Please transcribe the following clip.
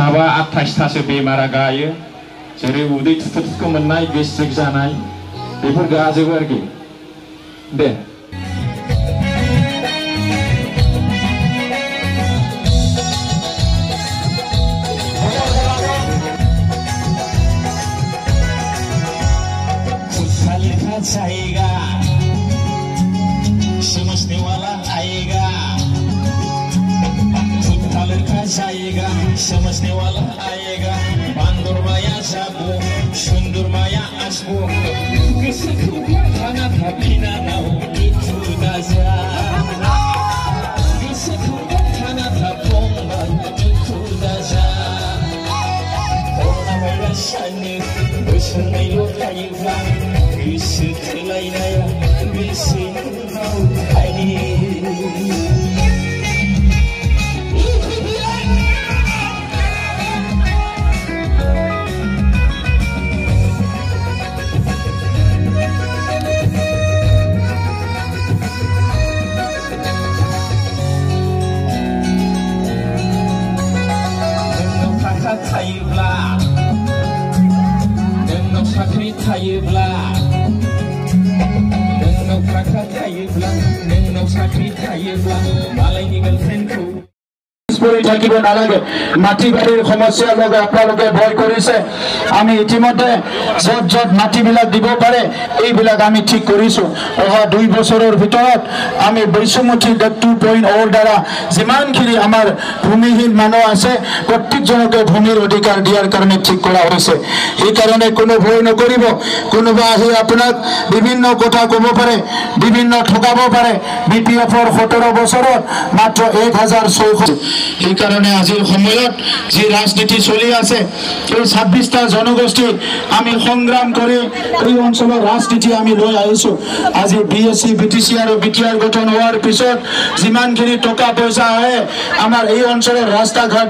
माबा 28थासो बेमारा गायो जेरै उदै थुथुथुखौ मोननाय गेस्ट्रिक जानाय बेफोर गाजोबो आरोखि दे जाएगा समझने वाला आएगा खुद लड़का जाएगा समझने वाला आएगा बांदर माया जाबो सुंदर माया आसबो गोसोखौ थाना थाफिना नाव दुखु दाजा गोसोखौ थाना थाफंबा दुखु दाजा कर'ना भाइरासानो बोसोरनैल' थायोब्ला गोसो थोलायनाया बेसे गोबाव थायो नोंनाव थाखा थायोब्ला नोंनाव साख्रि थायोब्ला नोंनाव थाखा थायोब्ला नोंनाव साख्रि थायोब्ला मालायनि गार्लफ्रेन्डखौ থাকিব নালাগে মাটি বাড়িৰ সমস্যাৰ লগে আপোনালোকে ভয় কৰিছে আমি ইতিমধ্যে যত যত মাটিবিলাক দিব পাৰে এইবিলাক আমি ঠিক কৰিছো অহা 2 বছৰৰ ভিতৰত আমি বৈষম্যমুখী 2.0 দ্বাৰা যিমানখিনি আমাৰ ভূমিহীন মানুহ আছে প্ৰত্যেকজনকে ভূমিৰ অধিকাৰ দিয়াৰ কাৰণে ঠিক কৰা হৈছে এই কাৰণে কোনো ভয় নকৰিব কোনোবা আহি আপোনাক বিভিন্ন কথা ক'ব পাৰে বিভিন্ন ঠকাব পাৰে বিপিএফৰ 17 বছৰত মাত্ৰ 1600 এই কাৰণে আজিৰ সময়ত যে ৰাজনীতি চলি আছে এই 26টা জনগোষ্ঠী আমি সংগ্ৰাম কৰি এই অঞ্চলৰ ৰাজনীতি আমি লৈ আহিছো আজি বিএসসি বিটিসি আৰু বিটিআৰ গঠন হোৱাৰ পিছত যিমানখিনি টকা পইচা আহে আমাৰ এই অঞ্চলৰ ৰাস্তা ঘাট